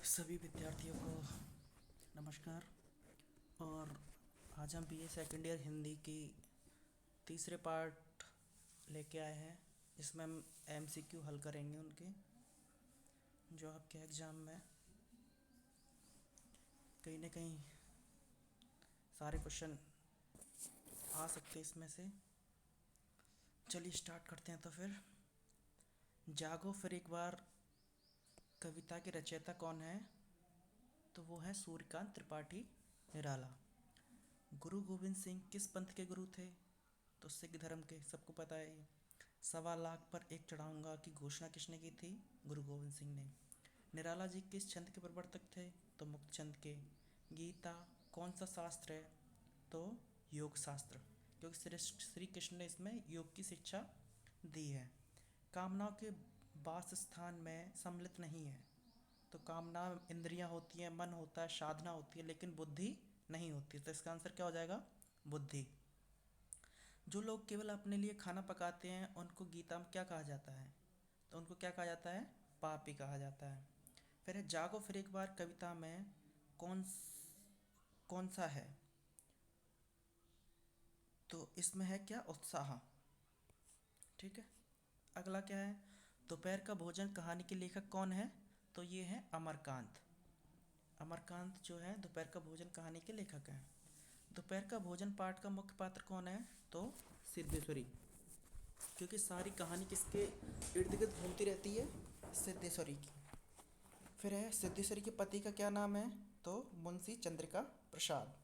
सभी विद्यार्थियों को नमस्कार। और आज हम बीए सेकेंड ईयर हिंदी की तीसरे पार्ट लेके आए हैं, जिसमें हम एमसीक्यू हल करेंगे उनके, जो आपके एग्ज़ाम में कहीं ना कहीं सारे क्वेश्चन आ सकते हैं इसमें से। चलिए स्टार्ट करते हैं। तो फिर जागो फिर एक बार कविता के रचयिता कौन है? तो वो है सूर्यकांत त्रिपाठी निराला। गुरु गोविंद सिंह किस पंथ के गुरु थे? तो सिख धर्म के, सबको पता है ये। 1.25 लाख पर एक चढ़ाऊंगा की घोषणा किसने की थी? गुरु गोविंद सिंह ने। निराला जी किस छंद के प्रवर्तक थे? तो मुक्त छंद के। गीता कौन सा शास्त्र है? तो योग शास्त्र, क्योंकि श्री कृष्ण ने इसमें योग की शिक्षा दी है। कामनाओं के वास स्थान में सम्मिलित नहीं है। तो कामना इंद्रियां होती हैं, मन होता है, साधना होती है, लेकिन बुद्धि नहीं होती। तो इसका आंसर क्या हो जाएगा? बुद्धि। जो लोग केवल अपने लिए खाना पकाते हैं उनको गीता में क्या कहा जाता है? तो उनको क्या कहा जाता है? पापी कहा जाता है। फिर है जागो फिर एक बार कविता में कौन कौन सा है? तो इसमें है क्या? उत्साह। ठीक है। अगला क्या है? दोपहर का भोजन कहानी के लेखक कौन है? तो ये है अमरकांत। अमरकांत जो है दोपहर का भोजन कहानी के लेखक हैं। दोपहर का भोजन पाठ का मुख्य पात्र कौन है? तो सिद्धेश्वरी, क्योंकि सारी कहानी किसके इर्द गिर्द घूमती रहती है? सिद्धेश्वरी की। फिर है सिद्धेश्वरी के पति का क्या नाम है? तो मुंशी चंद्रिका प्रसाद।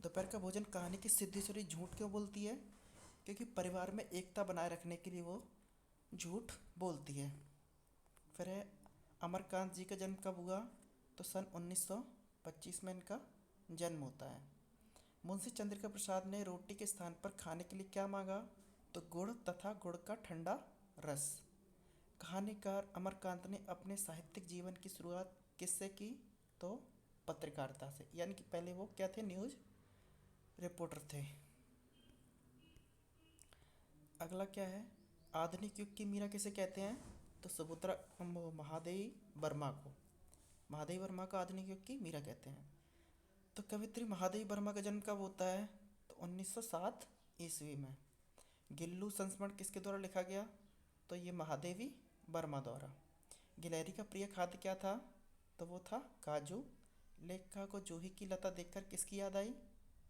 दोपहर का भोजन कहानी की सिद्धेश्वरी झूठ क्यों बोलती है? क्योंकि परिवार में एकता बनाए रखने के लिए वो झूठ बोलती है। फिर है अमरकांत जी का जन्म कब हुआ? तो सन 1925 में इनका जन्म होता है। मुंशी चंद्रिका प्रसाद ने रोटी के स्थान पर खाने के लिए क्या मांगा? तो गुड़ तथा गुड़ का ठंडा रस। कहानीकार अमरकांत ने अपने साहित्यिक जीवन की शुरुआत किससे की? तो पत्रकारिता से, यानी कि पहले वो क्या थे? न्यूज़ रिपोर्टर थे। अगला क्या है? आधुनिक युग की मीरा किसे कहते हैं? तो सुभद्रा महादेवी वर्मा को। महादेवी वर्मा को आधुनिक युग की मीरा कहते हैं। तो कवित्री महादेवी वर्मा का जन्म कब होता है? तो 1907 ईस्वी में। गिल्लू संस्मरण किसके द्वारा लिखा गया? तो ये महादेवी वर्मा द्वारा। गिलहरी का प्रिय खाद्य क्या था? तो वो था काजू। लेखक को जूही की लता देखकर किसकी याद आई?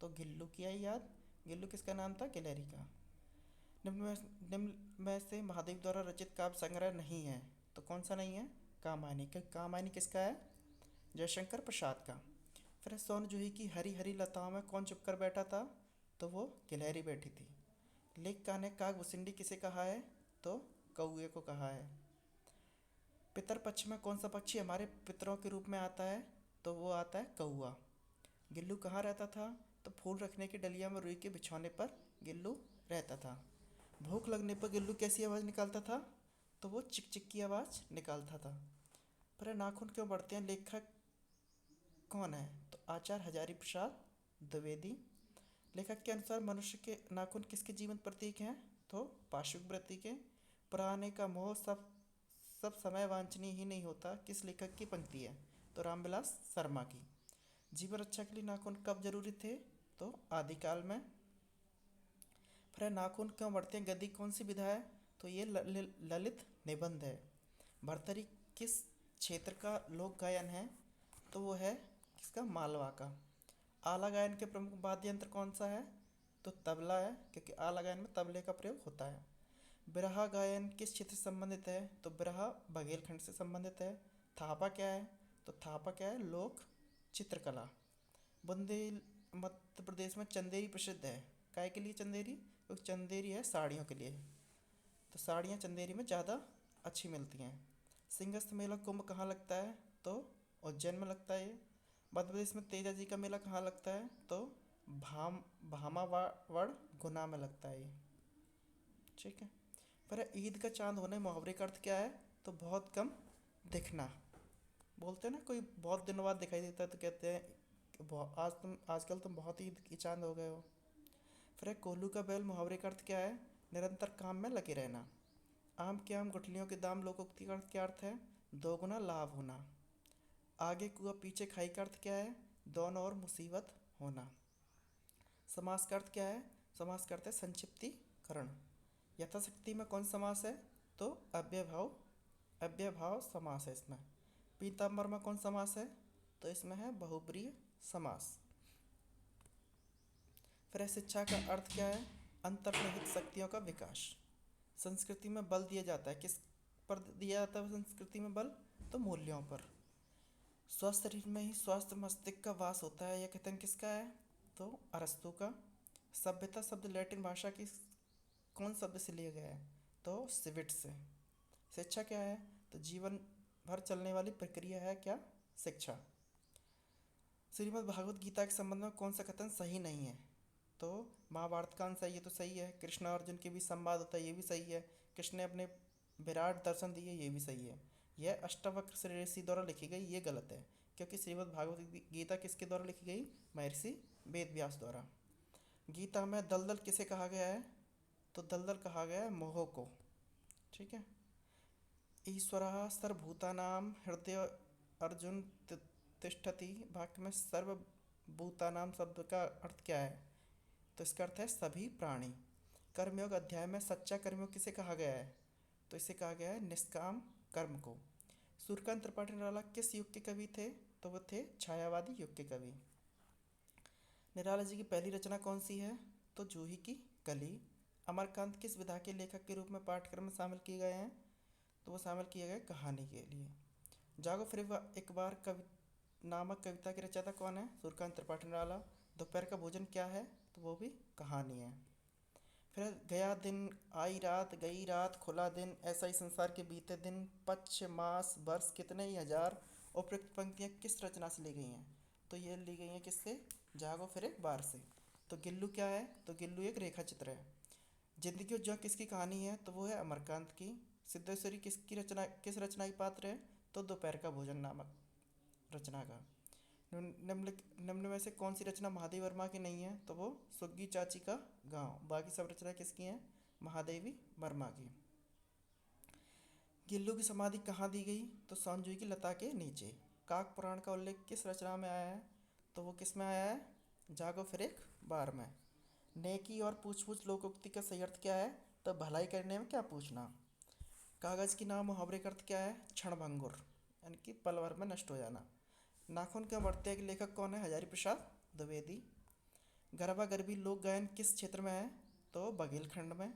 तो गिल्लू की आई याद। गिल्लू किसका नाम था? गिलहरी का। निम्न में से महादेव द्वारा रचित काव्य संग्रह नहीं है। तो कौन सा नहीं है? कामायनी। कामायनी किसका है? जयशंकर प्रसाद का। फिर सोन जूही की हरी हरी लताओं में कौन चुपकर बैठा था? तो वो गिलहरी बैठी थी। लेखक ने काग भुसुंडी किसे कहा है? तो कौए को कहा है। पितर पक्ष में कौन सा पक्षी हमारे पितरों के रूप में आता है? तो वो आता है कौआ। गिल्लू कहाँ रहता था? तो फूल रखने की डलिया में रुई के बिछौने पर गिल्लू रहता था। भूख लगने पर गिल्लू कैसी आवाज़ निकालता था? तो वो चिक चिक की आवाज़ निकालता था। पर नाखून क्यों बढ़ते हैं? लेखक कौन है? तो आचार्य हजारी प्रसाद द्विवेदी। लेखक के अनुसार मनुष्य के नाखून किसके जीवन प्रतीक हैं? तो पाशविक वृत्ति के। पुराने का मोह सब समय वांछनीय ही नहीं होता किस लेखक की पंक्ति है? तो रामविलास शर्मा की। जीवन रक्षा के लिए नाखून कब जरूरी थे? तो आदिकाल में। फिर नाखून क्यों बढ़ते हैं? गद्य कौन सी विधा है? तो ये ललित निबंध है। भर्तरी किस क्षेत्र का लोक गायन है? तो वो है किसका? मालवा का। आला गायन के प्रमुख वाद्य यंत्र कौन सा है? तो तबला है, क्योंकि आला गायन में तबले का प्रयोग होता है। बिरहा गायन किस क्षेत्र से संबंधित है? तो बिरहा बघेलखंड से संबंधित है। थापा क्या है? तो थापा क्या है? लोक चित्रकला। बुंदेल मध्य प्रदेश में चंदेरी प्रसिद्ध है। काय के लिए चंदेरी? क्योंकि चंदेरी है साड़ियों के लिए। तो साड़ियाँ चंदेरी में ज़्यादा अच्छी मिलती हैं। सिंहस्थ मेला कुंभ कहाँ लगता है? तो उज्जैन में लगता है ये। मध्य प्रदेश में तेजा जी का मेला कहाँ लगता है? तो भामावड़ गुना में लगता है ये। ठीक है। पर ईद का चांद होने मुहावरे का अर्थ क्या है? तो बहुत कम दिखना। बोलते हैं ना, कोई बहुत दिनों बाद दिखाई देता है तो कहते हैं आजकल तुम बहुत ईद की चांद हो गए हो। फिर कोल्हू का बैल मुहावरे का अर्थ क्या है? निरंतर काम में लगे रहना। आम के आम गुठलियों के दाम लोकोक्ति का अर्थ क्या अर्थ है? दोगुना लाभ होना। आगे कुआ पीछे खाई का अर्थ क्या है? दोनों ओर मुसीबत होना। समास का अर्थ क्या है? समास का अर्थ है संक्षिप्तीकरण। यथाशक्ति में कौन समास है? तो अव्ययभाव समास है इसमें। पीताम्बर में कौन समास है? तो इसमें है बहुब्रीहि समास। फिर शिक्षा का अर्थ क्या है? अंतर्निहित शक्तियों का विकास। संस्कृति में बल दिया जाता है, किस पर दिया जाता है संस्कृति में बल? तो मूल्यों पर। स्वस्थ शरीर में ही स्वस्थ मस्तिष्क का वास होता है, यह कथन किसका है? तो अरस्तु का। सभ्यता शब्द लैटिन भाषा की कौन शब्द से लिया गया है? तो सिविट से। शिक्षा क्या है? तो जीवन भर चलने वाली प्रक्रिया है क्या? शिक्षा। श्रीमद् भागवत गीता के संबंध में कौन सा कथन सही नहीं है? तो महाभारत का अंश है, ये तो सही है। कृष्ण और अर्जुन के बीच संवाद होता है, ये भी सही है। कृष्ण ने अपने विराट दर्शन दिए, ये भी सही है। यह अष्टावक्र श्री ऋषि द्वारा लिखी गई, ये गलत है, क्योंकि श्रीमद् भागवत गीता किसके द्वारा लिखी गई? महर्षि वेद व्यास द्वारा। गीता में दलदल किसे कहा गया है? तो दलदल कहा गया है मोह को। ठीक है। ईश्वरः सर्वभूतानां हृदय अर्जुन तिष्ठति, वाक्य में सर्वभूतानां शब्द का अर्थ क्या है? तो इसका अर्थ है सभी प्राणी। कर्मयोग अध्याय में सच्चा कर्मयोग किसे कहा गया है? तो इसे कहा गया है निष्काम कर्म को। सूर्यकांत त्रिपाठी निराला किस युग के कवि थे? तो वो थे छायावादी युग के कवि। निराला जी की पहली रचना कौन सी है? तो जूही की कली। अमरकांत किस विधा के लेखक के रूप में पाठ्यक्रम में शामिल किए गए हैं? तो वो शामिल किए गए कहानी के लिए। जागो फिर एक बार कवि नामक कविता की रचयिता कौन है? सूर्यकांत त्रिपाठी निराला। दोपहर का भोजन क्या है? तो वो भी कहानी है। फिर गया दिन आई रात, गई रात खुला दिन, ऐसा ही संसार के बीते दिन, पक्ष मास वर्ष कितने ही हजार। उपयुक्त पंक्तियाँ किस रचना से ली गई हैं? तो ये ली गई हैं किससे? जागो फिर एक बार से। तो गिल्लू क्या है? तो गिल्लू एक रेखा चित्र है। जिंदगी और जंग किसकी कहानी है? तो वो है अमरकांत की। सिद्धेश्वरी किसकी रचना, किस रचना की पात्र है? तो दोपहर का भोजन नामक रचना का। निम्न में से कौन सी रचना महादेवी वर्मा की नहीं है? तो वो सुग्गी चाची का गांव। बाकी सब रचना किसकी हैं? महादेवी वर्मा की। गिल्लू की समाधि कहाँ दी गई? तो सौंजू की लता के नीचे। काक पुराण का उल्लेख किस रचना में आया है? तो वो किस में आया है? जागो फिर एक बार में। नेकी और पूछ पूछ लोकोक्ति का सही अर्थ क्या है? तो भलाई करने में क्या पूछना। कागज की नाम मुहावरे का अर्थ क्या है? क्षणभंगुर, यानी कि पल भर में नष्ट हो जाना। नाखून के मरते के लेखक कौन है? हजारी प्रसाद द्विवेदी। गरबा गरबी लोक गायन किस क्षेत्र में है? तो बघेलखंड में।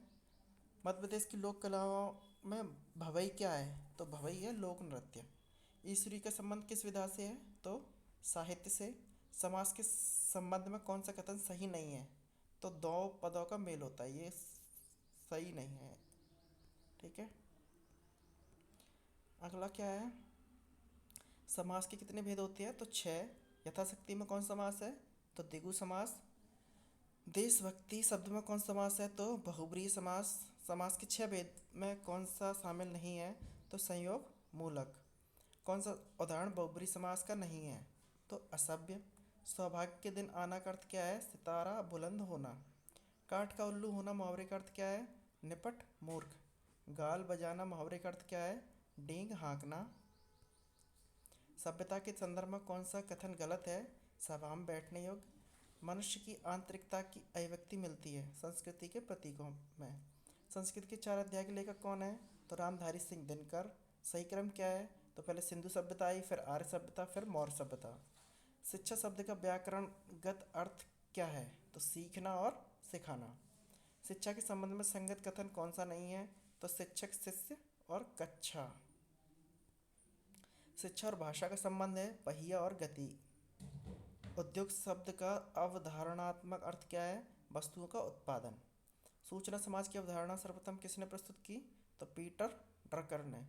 मध्य प्रदेश की लोक कलाओं में भवई क्या है? तो भवई है लोक नृत्य। ईश्वरी का संबंध किस विधा से है? तो साहित्य से। समास के संबंध में कौन सा कथन सही नहीं है? तो दो पदों का मेल होता है, ये सही नहीं है। ठीक है। अगला क्या है? समास के कितने भेद होते हैं? तो 6। यथाशक्ति में कौन समास है? तो द्विगु समास। देशभक्ति शब्द में कौन समास है? तो बहुब्रीहि समास। समास के 6 भेद में कौन सा शामिल नहीं है? तो संयोग मूलक। कौन सा उदाहरण बहुब्रीहि समास का नहीं है? तो असभ्य। सौभाग्य के दिन आना का अर्थ क्या है? सितारा बुलंद होना। काठ का उल्लू होना मुहावरे का अर्थ क्या है? निपट मूर्ख। गाल बजाना मुहावरे का अर्थ क्या है? डींग हाँकना। सभ्यता के संदर्भ में कौन सा कथन गलत है? सभा में बैठने योग्य। मनुष्य की आंतरिकता की अभिव्यक्ति मिलती है संस्कृति के प्रतीकों में। संस्कृत के 4 अध्याय के लेखक कौन है? तो रामधारी सिंह दिनकर। सही क्रम क्या है? तो पहले सिंधु सभ्यता आई, फिर आर्य सभ्यता, फिर मौर्य सभ्यता। शिक्षा शब्द का व्याकरणगत अर्थ क्या है? तो सीखना और सिखाना। शिक्षा के संबंध में संगत कथन कौन सा नहीं है? तो शिक्षक शिष्य और कक्षा। शिक्षा और भाषा का संबंध है पहिया और गति। उद्योग शब्द का अवधारणात्मक अर्थ क्या है? वस्तुओं का उत्पादन। सूचना समाज की अवधारणा सर्वप्रथम किसने प्रस्तुत की? तो पीटर ड्रकर ने।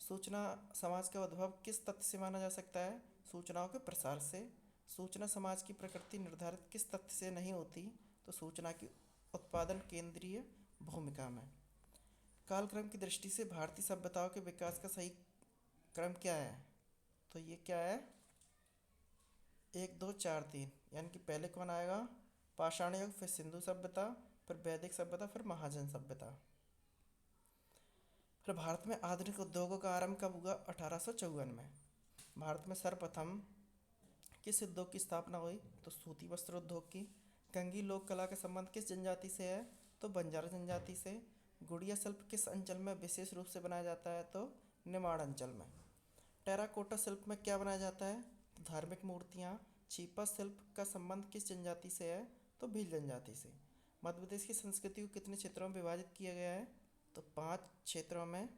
सूचना समाज का उद्भव किस तथ्य से माना जा सकता है? सूचनाओं के प्रसार से। सूचना समाज की प्रकृति निर्धारित किस तथ्य से नहीं होती? तो सूचना की उत्पादन केंद्रीय भूमिका में। कालक्रम की दृष्टि से भारतीय सभ्यताओं के विकास का सही क्रम क्या है? तो ये क्या है? 1 2 4 3, यानी कि पहले कौन आएगा? पाषाण युग, फिर सिंधु सभ्यता, फिर वैदिक सभ्यता, फिर महाजन सभ्यता। फिर भारत में आधुनिक उद्योगों का आरंभ कब हुआ? 1854 में। भारत में सर्वप्रथम किस उद्योग की स्थापना हुई? तो सूती वस्त्र उद्योग की। कंघी लोक कला का संबंध किस जनजाति से है? तो बंजारा जनजाति से। गुड़िया शिल्प किस अंचल में विशेष रूप से बनाया जाता है? तो निमाड़ अंचल में। टेराकोटा शिल्प में क्या बनाया जाता है? तो धार्मिक मूर्तियाँ। छीपा शिल्प का संबंध किस जनजाति से है? तो भील जनजाति से। मध्य प्रदेश की संस्कृति को कितने क्षेत्रों में विभाजित किया गया है? तो 5 क्षेत्रों में।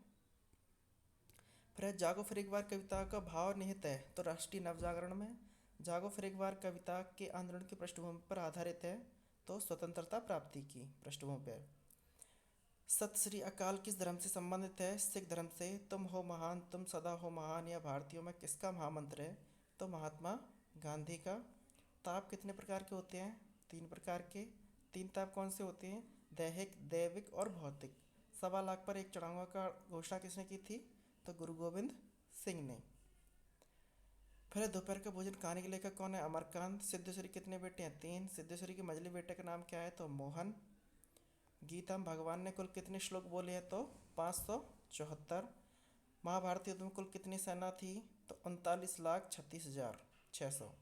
फिर जागो फिर एक बार कविता का भाव निहित है? तो राष्ट्रीय नवजागरण में। जागो फिर एक बार कविता के आंदोलन की पृष्ठभूमि पर आधारित है? तो स्वतंत्रता प्राप्ति की पृष्ठभूमि पर। सत श्री अकाल किस धर्म से संबंधित है? सिख धर्म से। तुम हो महान तुम सदा हो महान यह भारतीयों में किसका महामंत्र है? तो महात्मा गांधी का। ताप कितने प्रकार के होते हैं? 3 प्रकार के। 3 ताप कौन से होते हैं? दैहिक, दैविक और भौतिक। 1.25 लाख पर एक चढ़ावा का घोषणा किसने की थी? तो गुरु गोविंद सिंह ने। फिर दोपहर का भोजन खाने के लेखक कौन है? अमरकांत। सिद्धेश्वरी कितने बेटे हैं? 3। सिद्धेश्वरी के मझली बेटे का नाम क्या है? तो मोहन। गीता में भगवान ने कुल कितने श्लोक बोले हैं? तो 574। महाभारत युद्ध में कुल कितनी सेना थी? तो 39,36,600।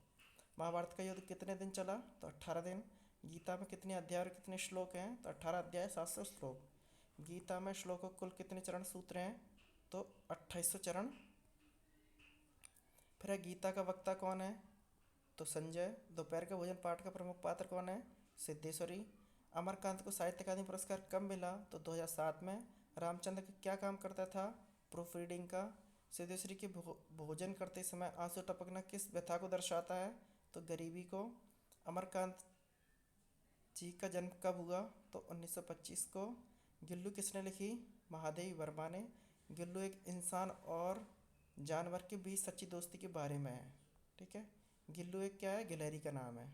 महाभारत का युद्ध कितने दिन चला? तो 18 दिन। गीता में कितने अध्याय और कितने श्लोक हैं? तो 18 अध्याय 700 श्लोक। गीता में श्लोकों कुल कितने चरण सूत्र हैं? तो 2800 चरण। फिर गीता का वक्ता कौन है? तो संजय। दोपहर का भोजन पाठ का प्रमुख पात्र कौन है? सिद्धेश्वरी। अमरकांत को साहित्य अकादमी पुरस्कार कब मिला? तो 2007 में। रामचंद्र का क्या काम करता था? प्रूफ रीडिंग का। सिद्धेश्वरी के भोजन करते समय आंसू टपकना किस व्यथा को दर्शाता है? तो गरीबी को। अमरकांत जी का जन्म कब हुआ? तो 1925 को। गिल्लू किसने लिखी? महादेवी वर्मा ने। गिल्लू एक इंसान और जानवर के बीच सच्ची दोस्ती के बारे में है। ठीक है, गिल्लू एक क्या है? गिलहरी का नाम है।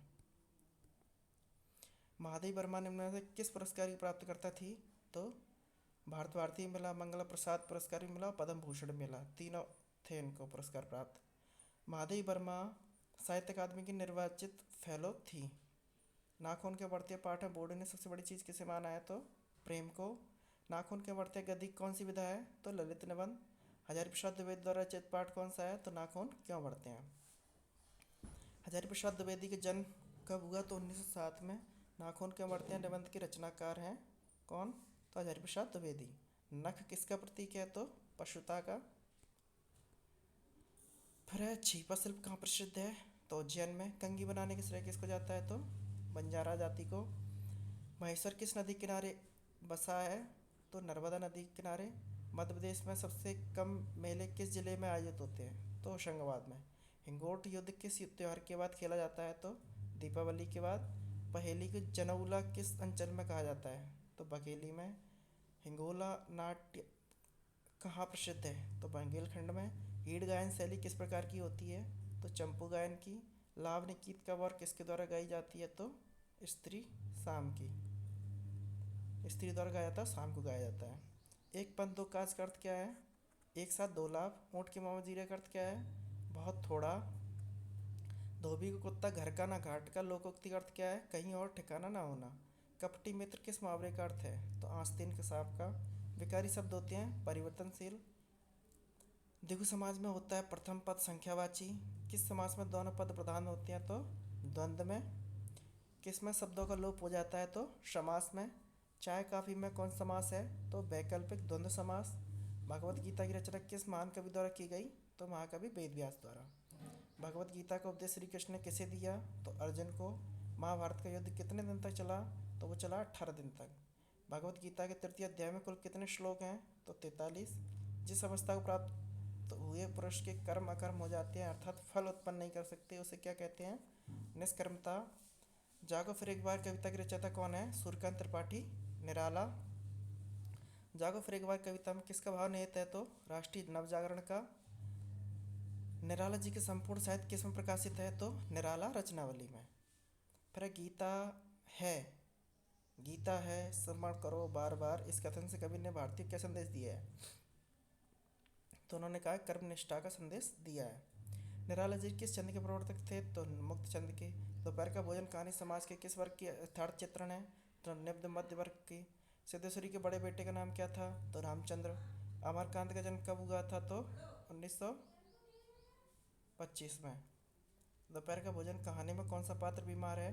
महादेवी वर्मा निम्न में से किस पुरस्कार की प्राप्त करता थी? तो भारत भारती मिला, मंगला प्रसाद पुरस्कार भी मिला, पद्म भूषण मिला। तीनों थे इनको पुरस्कार प्राप्त। महादेवी वर्मा साहित्य अकादमी की निर्वाचित फेलो थी। नाखून के बढ़ते पाठ में बोर्ड ने सबसे बड़ी चीज़ किसे माना है? तो प्रेम को। नाखून के बढ़ते गद्य कौन सी विधा है? तो ललित निबंध। हजारी प्रसाद द्विवेदी द्वारा रचित पाठ कौन सा है? तो नाखून क्यों बढ़ते हैं। हजारी प्रसाद द्विवेदी का जन्म कब हुआ? तो 1907 में। नाखून क्यों बढ़ते हैं निबंध के रचनाकार हैं कौन? तो हजारी प्रसाद द्विवेदी। नख किसका प्रतीक है? तो पशुता का। फिर छीपा शिल्प कहाँ प्रसिद्ध है? तो उज्जैन में। कंघी बनाने के श्रेय किसको जाता है? तो बंजारा जाति को। महेश्वर किस नदी किनारे बसा है? तो नर्मदा नदी के किनारे। मध्य प्रदेश में सबसे कम मेले किस जिले में आयोजित होते हैं? तो होशंगाबाद में। हिंगोट युद्ध किस त्योहार के बाद खेला जाता है? तो दीपावली के बाद। पहेली को जनौला किस अंचल में कहा जाता है? तो बघेली में। हिंगोला नाट्य कहाँ प्रसिद्ध है? तो बुंदेलखंड में। हीड़ गायन शैली किस प्रकार की होती है? तो चंपू गायन की। लावणी गीत कब और किसके द्वारा गाई जाती है? तो स्त्री शाम की। स्त्री द्वारा गाया जाता है, शाम को गाया जाता है। एक पंथ दो काज का अर्थ क्या है? एक साथ 2 लाभ। ऊँट के मामा जीरे का अर्थ क्या है? बहुत थोड़ा। धोबी को कुत्ता घर का ना घाट का लोकोक्ति का अर्थ क्या है? कहीं और ठिकाना ना होना। कपटी मित्र किस मुहावरे का अर्थ है? तो आस्तीन के सांप का। विकारी शब्द होते हैं परिवर्तनशील। द्विगु समाज में होता है प्रथम पद संख्यावाची। किस समाज में दोनों पद प्रधान होते हैं? तो द्वंद्व में। किस में शब्दों का लोप हो जाता है? तो समास में। चाय काफ़ी में कौन समास है? तो वैकल्पिक द्वंद्व समास। भगवत गीता की रचना किस महान कवि द्वारा की गई? तो महाकवि वेद व्यास द्वारा। भगवत गीता का उपदेश श्री कृष्ण ने किसे दिया? तो अर्जुन को। महाभारत का युद्ध कितने दिन तक चला? तो वो चला 18 दिन तक। भगवत गीता के तृतीय अध्याय में कुल कितने श्लोक हैं? तो 43। जिस अवस्था को प्राप्त हुए पुरुष के कर्म अकर्म हो जाते हैं अर्थात फल उत्पन्न नहीं कर सकते, उसे क्या कहते हैं? निष्कर्मता। जागो फिर एक बार कविता की रचयिता कौन है? सूर्यकांत त्रिपाठी। निराला। जागो फिर एक बार कविता में किसका भाव निहित है? तो राष्ट्रीय नवजागरण का। निराला जी के संपूर्ण साहित्य किस में प्रकाशित है? तो निराला रचनावली में। फिर गीता है, गीता है स्मरण करो बार बार, इस कथन से कवि ने भारतीय क्या संदेश दिया है? तो उन्होंने कहा कर्म निष्ठा का संदेश दिया है। निराला जी किस छंद के प्रवर्तक थे? तो मुक्त छंद के। दोपहर का भोजन कहानी समाज के किस वर्ग की यथार्थ चित्रण है? तो निम्न मध्य वर्ग की। सिद्धेश्वरी के बड़े बेटे का नाम क्या था? तो रामचंद्र। अमरकांत का जन्म कब हुआ था? तो 1900 25 में। दोपहर का भोजन कहानी में कौन सा पात्र बीमार है?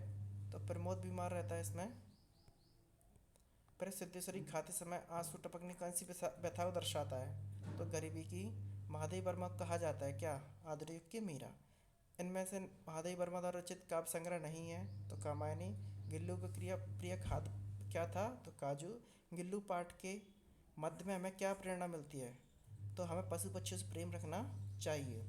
तो प्रमोद बीमार रहता है इसमें। फिर सिद्धेश्वरी खाते समय आंसू टपकने कौन सी व्यथा को दर्शाता है? तो गरीबी की। महादेव वर्मा को कहा जाता है क्या? आधुनिक युग की मीरा। इनमें से महादेव वर्मा द्वारा रचित काव्य संग्रह नहीं है? तो कामायनी। गिल्लू का क्रिया प्रिय खाद्य क्या था? तो काजू। गिल्लू पाठ के मध्य में हमें क्या प्रेरणा मिलती है? तो हमें पशु पक्षियों से प्रेम रखना चाहिए।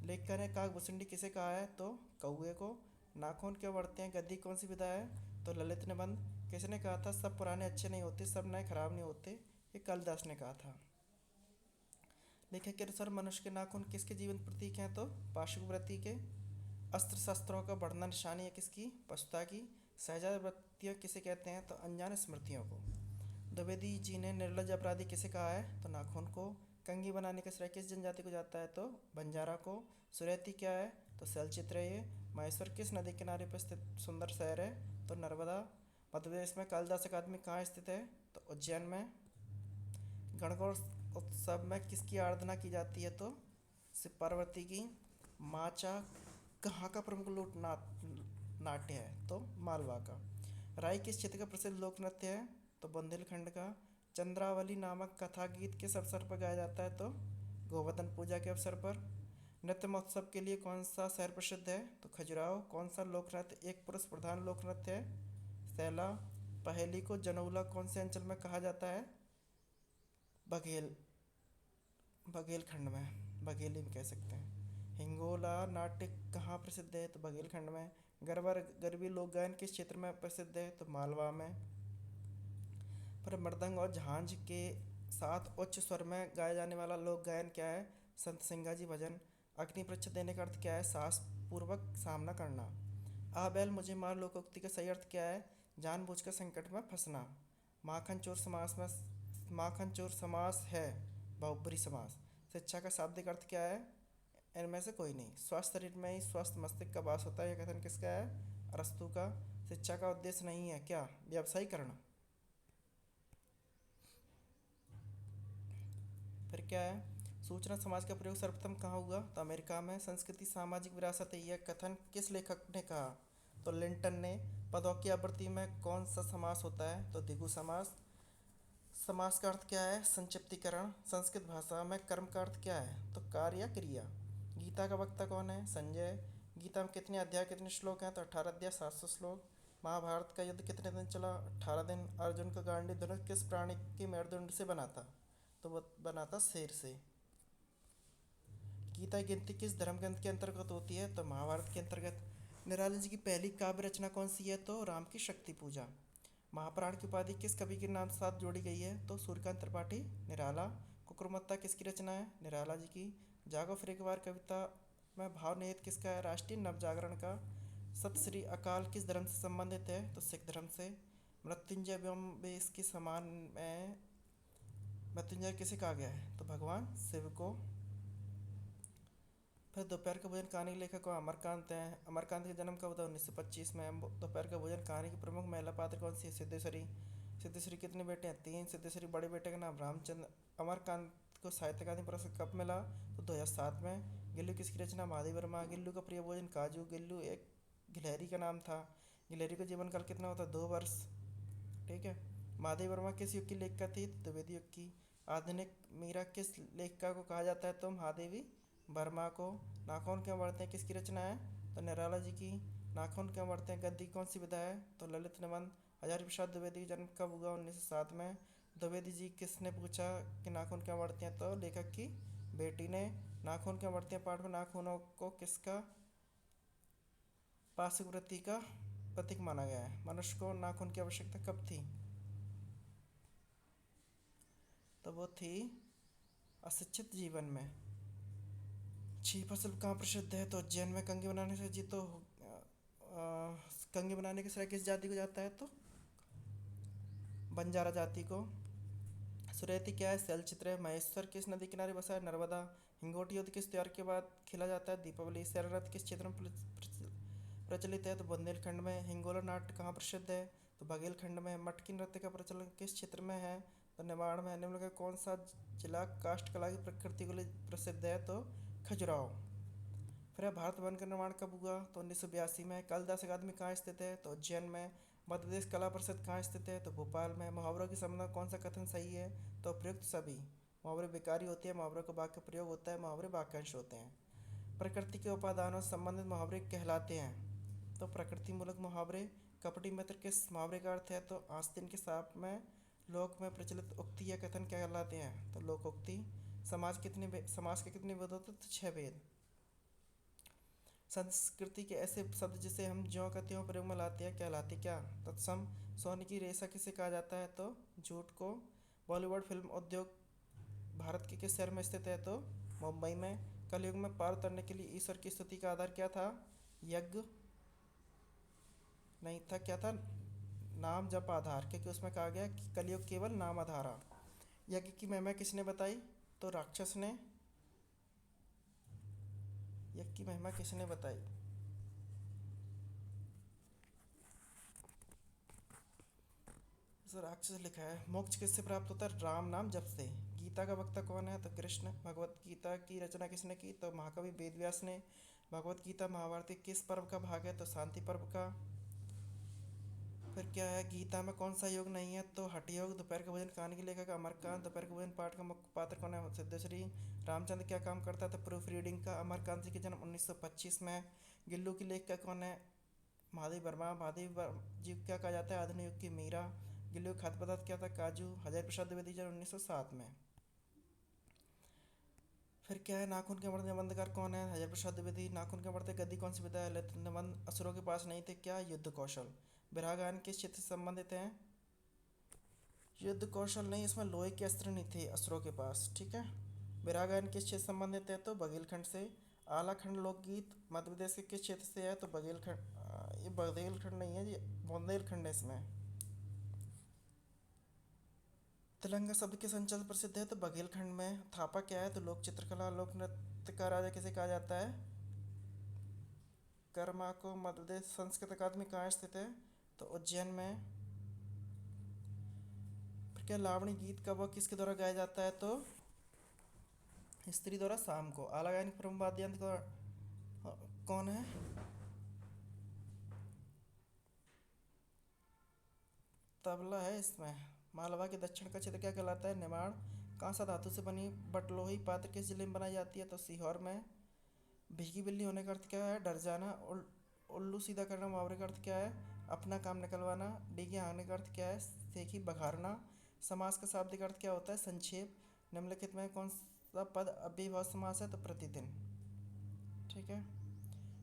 लेखक ने काकभूषुंडी किसे कहा है? तो कौए को। नाखून क्यों बढ़ते हैं? गद्दी कौन सी विधा है? तो ललित निबंध। किसने कहा था सब पुराने अच्छे नहीं होते, सब नए खराब नहीं होते? ये कालिदास ने कहा था। लेखक के अनुसार मनुष्य के नाखून किसके जीवन प्रतीक हैं? तो पाशुवृत्ति के। अस्त्र शस्त्रों का बढ़ना निशानी है किसकी? पशुता की। सहजाद वृत्तियाँ किसे कहते हैं? तो अनजान स्मृतियों को। द्विवेदी जी ने निर्लज अपराधी किसे कहा है? तो नाखून को। कंघी बनाने का श्रेय किस जनजाति को जाता है? तो बंजारा को। सुरैती क्या है? तो शैलचित्र है ये। महेश्वर किस नदी किनारे पर स्थित सुंदर शहर है? तो नर्मदा। मध्य प्रदेश में कालिदास अकादमी कहाँ स्थित है? तो उज्जैन में। गणगौर उत्सव में किसकी आराधना की जाती है? तो शिव पार्वती की। माचा कहाँ का प्रमुख लोक नाट्य है? तो मालवा का। राई किस क्षेत्र का प्रसिद्ध लोक नृत्य है? तो बुंदेलखंड का। चंद्रावली नामक कथा गीत किस अवसर पर गाया जाता है? तो गोवर्धन पूजा के अवसर पर। नृत्य महोत्सव के लिए कौन सा शहर प्रसिद्ध है? तो खजुराहो। कौन सा लोक नृत्य एक पुरुष प्रधान लोक नृत्य है? सैला। पहेली को जनौला कौन से अंचल में कहा जाता है? बघेल। बघेलखंड में, बघेली में कह सकते हैं। हिंगोला नाट्य कहाँ प्रसिद्ध है? तो बघेलखंड में। गरबा गरबी लोक गायन किस क्षेत्र में प्रसिद्ध है? तो मालवा में। पर मृदंग और झांझ के साथ उच्च स्वर में गाया जाने वाला लोक गायन क्या है? संत सिंगाजी भजन। अग्नि परीक्षा देने का अर्थ क्या है? साहस पूर्वक सामना करना। आ बैल मुझे मार लोकोक्ति का सही अर्थ क्या है? जानबूझकर संकट में फंसना। माखन चोर समास में, माखन चोर समास है बहुब्री समास। शिक्षा का शाब्दिक अर्थ क्या है? इनमें से कोई नहीं। स्वस्थ शरीर में ही स्वस्थ मस्तिष्क का वास होता है, यह कथन किसका है? अरस्तु का। शिक्षा का उद्देश्य नहीं है क्या? व्यवसायीकरण। फिर क्या है? सूचना समाज का प्रयोग सर्वप्रथम कहाँ हुआ? तो अमेरिका में। संस्कृति सामाजिक विरासत है, यह कथन किस लेखक ने कहा? तो लिंटन ने। पदों की आवृत्ति में कौन सा समास होता है? तो द्विगु समास। समास का अर्थ क्या है? संक्षिप्तीकरण। संस्कृत भाषा में कर्म का अर्थ क्या है? तो कार्य या क्रिया। गीता का वक्ता कौन है? संजय। गीता में कितने अध्याय कितने श्लोक हैं? तो 18 अध्याय 700 श्लोक। महाभारत का युद्ध कितने दिन चला? 18 दिन। अर्जुन का गांडीव धनुष किस प्राणी के मेरुदंड से बना था? तो वो बना था शेर से। गीता की गिनती किस धर्म ग्रंथ के अंतर्गत होती है? तो महाभारत के अंतर्गत। निराला जी की पहली काव्य रचना कौन सी है? तो राम की शक्ति पूजा। महाप्राण की उपाधि किस कवि के नाम साथ जोड़ी गई है? तो सूर्यकांत त्रिपाठी। निराला। कुकुरमुत्ता किसकी रचना है? निराला जी की। जागो फिर एक बार कविता में भाव निहित किसका है? राष्ट्रीय नवजागरण का। सत श्री अकाल किस धर्म से संबंधित है? तो सिख धर्म से। मृत्युंजय एवं वे इसके समान में मृत्युंजय किसे कहा गया है? तो भगवान शिव को। फिर दोपहर का भोजन कहानी के लेखक को अमरकांत हैं। अमरकांत का जन्म कब था? 1925 में। दोपहर का भोजन कहानी की प्रमुख महिला पात्र कौन सी है? सिद्धेश्वरी। सिद्धेश्वरी कितने बेटे हैं? 3। सिद्धेश्वरी बड़े बेटे का नाम रामचंद्र। अमरकांत को साहित्य अकादमी पुरस्कार कब मिला? तो 2007 में। गिल्लू किसकी रचना? महादेव वर्मा। गिल्लू का प्रिय भोजन काजू। गिल्लू एक गिलहरी का नाम था। गिलहरी का जीवन काल कितना होता है? 2 वर्ष। ठीक है। महादेव वर्मा किस युग की लेखिका थी? द्विवेदी युग की। आधुनिक मीरा किस लेखिका को कहा जाता है? तो महादेवी वर्मा को। नाखून क्यों बढ़ते हैं किसकी रचना है? तो निराला जी की। नाखून क्यों बढ़ते हैं गद्दी कौन सी विधा है? तो ललित निबंध। हजारी प्रसाद द्विवेदी का जन्म कब हुआ? 1907 में। द्विवेदी जी किसने पूछा कि नाखून क्यों बढ़ते हैं? तो लेखक की बेटी ने। नाखून क्यों बढ़ते हैं पाठ में नाखूनों को किसका पाशुवृत्ति का प्रतीक माना गया है? मनुष्य को नाखून की आवश्यकता कब थी? तो वो थी अशिक्षित जीवन में। छी फसल कहाँ प्रसिद्ध है? तो उज्जैन में। कंघी बनाने से जी तो कंघी बनाने के श्रेय किस जाति को जाता है? तो बंजारा जाति को। सुरैती क्या है? शैलचित्र है। महेश्वर किस नदी किनारे बसा है? नर्मदा। हिंगोटी युद्ध किस त्योहार के बाद खेला जाता है? दीपावली। शररथ किस क्षेत्र में प्रचलित है? तो बुंदेलखंड में। हिंगोला नाट्य कहाँ प्रसिद्ध है? तो बघेलखंड में। मटकी नृत्य का प्रचलन किस क्षेत्र में है? तो निमाड़ में। निम्न का कौन सा जिला काष्ठ कला की प्रकृति के लिए प्रसिद्ध है? तो खजुराहो। फिर भारत भवन का निर्माण कब हुआ? तो 1982 में। कालिदास अकादमी कहाँ स्थित है? तो उज्जैन में। मध्य प्रदेश कला परिषद कहाँ स्थित है? तो भोपाल में। मुहावरों की संबंध में कौन सा कथन सही है? तो उपयुक्त सभी। मुहावरे विकारी होते हैं, मुहावरों का वाक्य प्रयोग होता है, मुहावरे वाक्यांश होते हैं। प्रकृति के उपादानों से संबंधित मुहावरे कहलाते हैं। तो प्रकृति मूलक मुहावरे। कपटी मित्र किस मुहावरे का अर्थ है? तो आस्तीन के सांप में लोक में प्रचलित उक्ति या कथन कहलाते हैं। तो लोकोक्ति। समाज के कितने भेद होते हैं? तो 6 भेद। संस्कृति के ऐसे शब्द जिसे हम ज्यों का त्यों प्रयोग में लाते हैं कहलाते क्या? तत्सम। सोने की रेशा किसे कहा जाता है? तो जूट को। बॉलीवुड फिल्म उद्योग भारत के किस शहर में स्थित है? तो मुंबई में। कलयुग में पार उतरने के लिए ईश्वर की स्तुति का आधार क्या था? यज्ञ नहीं था, क्या था? नाम जप आधार, क्योंकि उसमें कहा गया कि कलयुग केवल नाम आधारा। यज्ञ की महिमा किसने बताई? तो राक्षस ने। यज्ञ की महिमा किसने बताई? सर राक्षस लिखा है। मोक्ष किससे प्राप्त होता है? राम नाम जप से। गीता का वक्ता कौन है? तो कृष्ण। भगवत गीता की रचना किसने की? तो महाकवि वेदव्यास ने। भगवत गीता महाभारत के किस पर्व का भाग है? तो शांति पर्व का। फिर क्या है? गीता में कौन सा योग नहीं है? तो हठ योग। दोपहर का भोजन कहानी के लेखक अमरकांत। दोपहर का भोजन पाठ का मुख्य पात्र कौन है? सिद्धेश्वरी। रामचंद्र क्या काम करता था? प्रूफ रीडिंग का। अमरकांत जी के जन्म 1925 में। गिल्लू की लेखिका कौन है? महादेव वर्मा। जी क्या कहा जाता है? आधुनिक युग की मीरा। गिल्लू का खाद्य पदार्थ क्या था? काजू। हजारी प्रसाद द्विवेदी जन्म 1907 में। फिर क्या है? नाखून के बढ़ते निबंधकार कौन है? हजारी प्रसाद द्विवेदी। नाखून के बढ़ते गद्दी कौन सी विधा है? ललित निबंध। असुरों के पास नहीं थे क्या? युद्ध कौशल। विराह गायन किस क्षेत्र से संबंधित हैं? युद्ध कौशल नहीं, इसमें लोहे के अस्त्र नहीं थे असुरों के पास, ठीक है। विराह गायन किस क्षेत्र से संबंधित है? तो बघेलखंड से। आलाखंड लोकगीत मध्य प्रदेश के किस क्षेत्र से है? तो बघेलखंड। ये बघेलखंड नहीं है, ये बुंदेलखंड है इसमें। तेलंगा शब्द के संचल प्रसिद्ध है? तो बघेलखंड में। थापा क्या है? तो लोक चित्रकला। लोक नृत्य का राजा किसे कहा जाता है? कर्मा को। मध्य प्रदेश संस्कृत अकादमी कहाँ स्थित है? तो उज्जैन में। फिर क्या? लावणी गीत कब और किसके द्वारा गाया जाता है? तो स्त्री द्वारा शाम को। आला गायन प्रमुख वाद्य यंत्र कौन है? तबला है इसमें। मालवा के दक्षिण का क्षेत्र क्या कहलाता है? निमाड़। कांसा धातु से बनी बटलोही पात्र किस जिले में बनाई जाती है? तो सीहोर में। भीगी बिल्ली होने का अर्थ क्या है? डर जाना। उल्लू सीधा करना मुहावरे का अर्थ क्या है? अपना काम निकलवाना। डीगे हाँकने का अर्थ क्या है? सेखी बघारना। समास का शाब्दिक अर्थ क्या होता है? संक्षेप। निम्नलिखित में कौन सा पद अव्ययीभाव समास है? तो प्रतिदिन, ठीक है।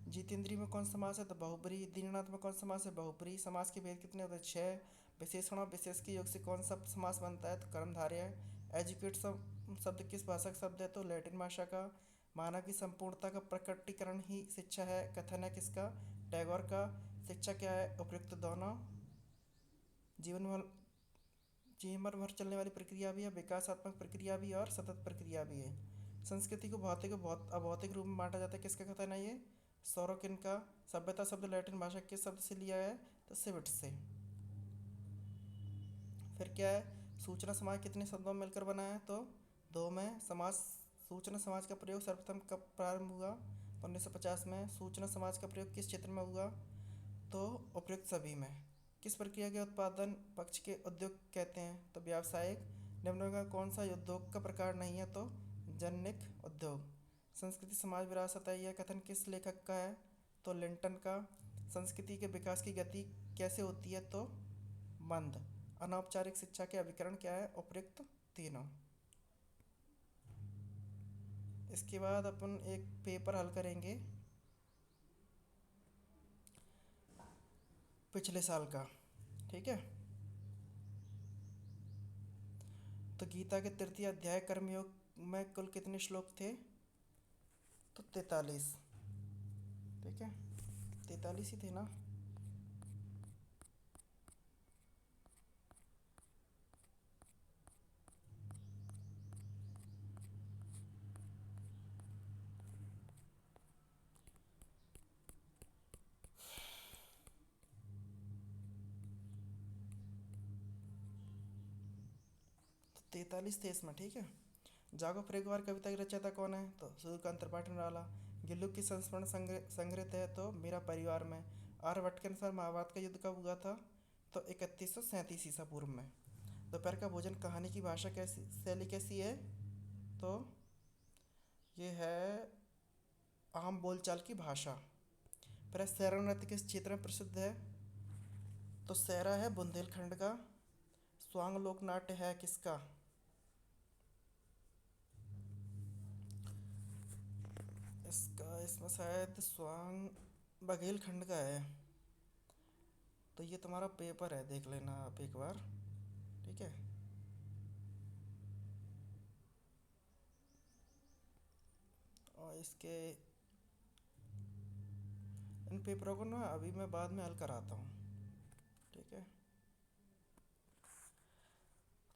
जितेंद्री में कौन समास है? तो बहुब्री। दीननाथ में कौन समास है? बहुब्री। समास के भेद कितने होते हैं? 6। विशेषण और विशेष के योग से कौन सा समास बनता है? तो कर्मधारय है। एजुकेट शब्द किस भाषा का शब्द है? तो लैटिन भाषा का। मानव की संपूर्णता का प्रकटीकरण ही शिक्षा है, कथन है किसका? टैगोर का। शिक्षा क्या है? उपयुक्त दोनों। जीवन भर जीवन भर चलने वाली प्रक्रिया भी है, विकासात्मक प्रक्रिया भी है और सतत प्रक्रिया भी है। संस्कृति को भौतिक और अभौतिक रूप में बांटा जाता है, किसका कथन है ये? सोरोकिन का। सभ्यता शब्द लैटिन भाषा के शब्द से लिया है? तो सिविट से। फिर क्या है? सूचना समाज कितने शब्दों में मिलकर बना है? तो 2 में। समाज सूचना समाज का प्रयोग सर्वप्रथम कब प्रारंभ हुआ? 1950 में। सूचना समाज का प्रयोग किस क्षेत्र में हुआ? तो उपयुक्त सभी में। किस प्रक्रिया के उत्पादन पक्ष के उद्योग कहते हैं? तो व्यावसायिक। निम्न में कौन सा उद्योग का प्रकार नहीं है? तो जनिक उद्योग। संस्कृति समाज विरासत है, यह कथन किस लेखक का है? तो लिंटन का। संस्कृति के विकास की गति कैसे होती है? तो मंद। अनौपचारिक शिक्षा के अभिकरण क्या है? उपयुक्त तीनों। इसके बाद अपन एक पेपर हल करेंगे पिछले साल का, ठीक है। तो गीता के तृतीय अध्याय कर्मयोग में कुल कितने श्लोक थे? तो 43, ठीक है। 43 ही थे ना? तो 43 थे इसमें, ठीक है। जागो फिर एक बार कविता की रचयिता कौन है? तो सूर्यकांत त्रिपाठी निराला। गिल्लू की संस्मरण संग्रहित है तो मेरा परिवार में। आर्यभट्ट के अनुसार महाभारत का युद्ध कब हुआ था? तो 3137 ईसा पूर्व में। दोपहर का भोजन कहानी की भाषा कैसी शैली कैसी है? तो ये है आम बोलचाल की भाषा। पर सैरा नृत्य किस क्षेत्र में प्रसिद्ध है? तो सैरा है बुंदेलखंड का। स्वांग लोक नाट्य है किसका? इसमें शायद स्वांग बघेलखंड का है। तो ये तुम्हारा पेपर है, देख लेना आप एक बार। ठीक है। और इसके इन पेपरों को ना अभी मैं बाद में हल कराता हूँ। ठीक है।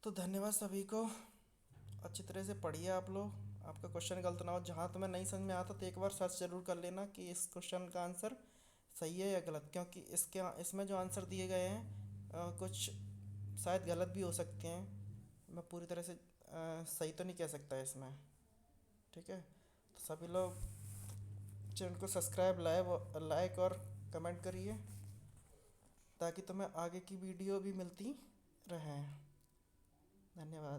तो धन्यवाद सभी को। अच्छी तरह से पढ़िए आप लोग। आपका क्वेश्चन गलत ना हो। जहाँ तुम्हें नहीं समझ में आता तो एक बार सर्च जरूर कर लेना कि इस क्वेश्चन का आंसर सही है या गलत, क्योंकि इसके इसमें जो आंसर दिए गए हैं कुछ शायद गलत भी हो सकते हैं। मैं पूरी तरह से सही तो नहीं कह सकता इसमें। ठीक है। तो सभी लोग चैनल को सब्सक्राइब लाइक और कमेंट करिए ताकि तुम्हें आगे की वीडियो भी मिलती रहें। धन्यवाद।